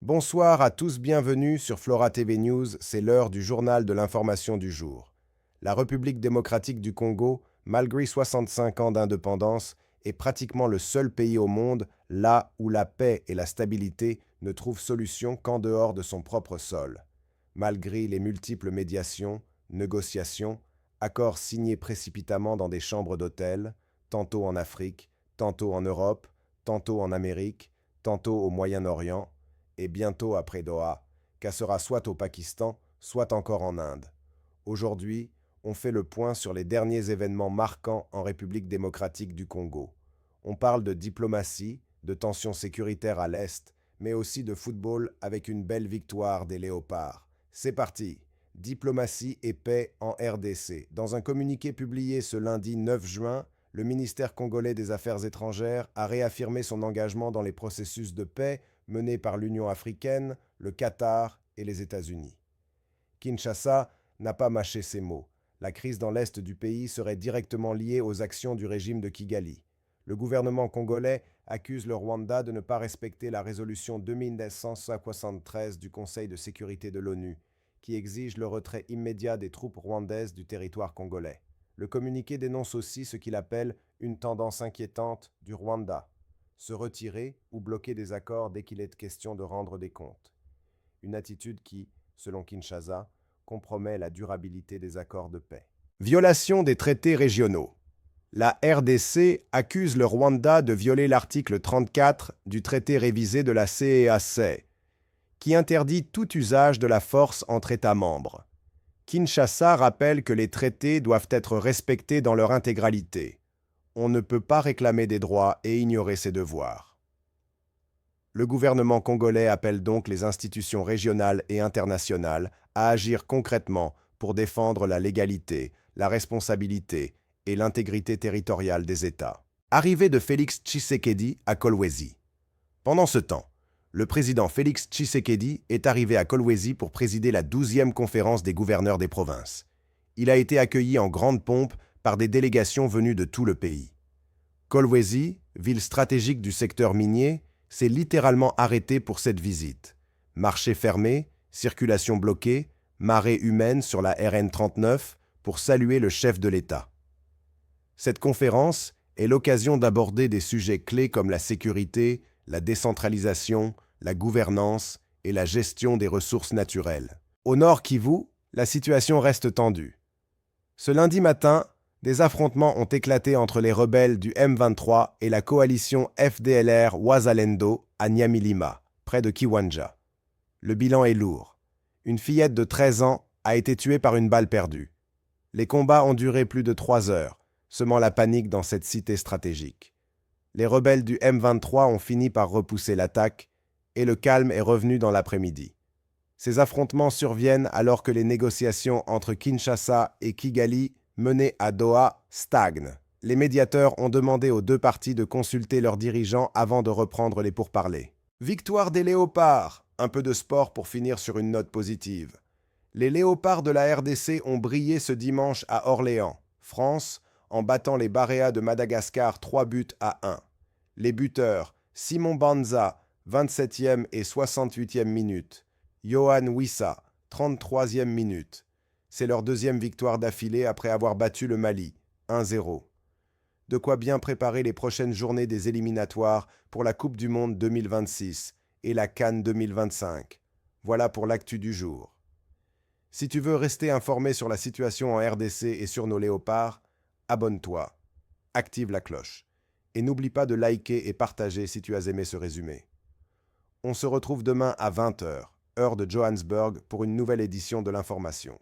Bonsoir à tous, bienvenue sur Flora TV News, c'est l'heure du journal de l'information du jour. La République démocratique du Congo, malgré 65 ans d'indépendance, est pratiquement le seul pays au monde là où la paix et la stabilité ne trouvent solution qu'en dehors de son propre sol. Malgré les multiples médiations, négociations, accords signés précipitamment dans des chambres d'hôtel, tantôt en Afrique, tantôt en Europe, tantôt en Amérique, tantôt au Moyen-Orient, et bientôt après Doha, cassera soit au Pakistan, soit encore en Inde. Aujourd'hui, on fait le point sur les derniers événements marquants en République démocratique du Congo. On parle de diplomatie, de tensions sécuritaires à l'Est, mais aussi de football avec une belle victoire des Léopards. C'est parti! Diplomatie et paix en RDC. Dans un communiqué publié ce lundi 9 juin, le ministère congolais des Affaires étrangères a réaffirmé son engagement dans les processus de paix menés par l'Union africaine, le Qatar et les États-Unis. Kinshasa n'a pas mâché ses mots. La crise dans l'est du pays serait directement liée aux actions du régime de Kigali. Le gouvernement congolais accuse le Rwanda de ne pas respecter la résolution 2973 du Conseil de sécurité de l'ONU, qui exige le retrait immédiat des troupes rwandaises du territoire congolais. Le communiqué dénonce aussi ce qu'il appelle une tendance inquiétante du Rwanda, se retirer ou bloquer des accords dès qu'il est question de rendre des comptes. Une attitude qui, selon Kinshasa, compromet la durabilité des accords de paix. Violation des traités régionaux. La RDC accuse le Rwanda de violer l'article 34 du traité révisé de la CEAC, qui interdit tout usage de la force entre États membres. Kinshasa rappelle que les traités doivent être respectés dans leur intégralité. On ne peut pas réclamer des droits et ignorer ses devoirs. Le gouvernement congolais appelle donc les institutions régionales et internationales à agir concrètement pour défendre la légalité, la responsabilité et l'intégrité territoriale des États. Arrivée de Félix Tshisekedi à Kolwezi. Pendant ce temps, le président Félix Tshisekedi est arrivé à Kolwezi pour présider la 12e conférence des gouverneurs des provinces. Il a été accueilli en grande pompe par des délégations venues de tout le pays. Kolwezi, ville stratégique du secteur minier, s'est littéralement arrêté pour cette visite. Marché fermé, circulation bloquée, marée humaine sur la RN 39 pour saluer le chef de l'État. Cette conférence est l'occasion d'aborder des sujets clés comme la sécurité, la décentralisation, la gouvernance et la gestion des ressources naturelles. Au nord Kivu, la situation reste tendue. Ce lundi matin, des affrontements ont éclaté entre les rebelles du M23 et la coalition FDLR-Wazalendo à Nyamilima, près de Kiwanja. Le bilan est lourd. Une fillette de 13 ans a été tuée par une balle perdue. Les combats ont duré plus de 3 heures, semant la panique dans cette cité stratégique. Les rebelles du M23 ont fini par repousser l'attaque et le calme est revenu dans l'après-midi. Ces affrontements surviennent alors que les négociations entre Kinshasa et Kigali menées à Doha stagnent. Les médiateurs ont demandé aux deux parties de consulter leurs dirigeants avant de reprendre les pourparlers. Victoire des Léopards! Un peu de sport pour finir sur une note positive. Les Léopards de la RDC ont brillé ce dimanche à Orléans, France, en battant les Baréas de Madagascar 3-1. Les buteurs, Simon Banza, 27e et 68e minute. Yohan Wissa, 33e minute. C'est leur deuxième victoire d'affilée après avoir battu le Mali, 1-0. De quoi bien préparer les prochaines journées des éliminatoires pour la Coupe du Monde 2026 et la CAN 2025. Voilà pour l'actu du jour. Si tu veux rester informé sur la situation en RDC et sur nos léopards, abonne-toi, active la cloche et n'oublie pas de liker et partager si tu as aimé ce résumé. On se retrouve demain à 20h, heure de Johannesburg, pour une nouvelle édition de l'information.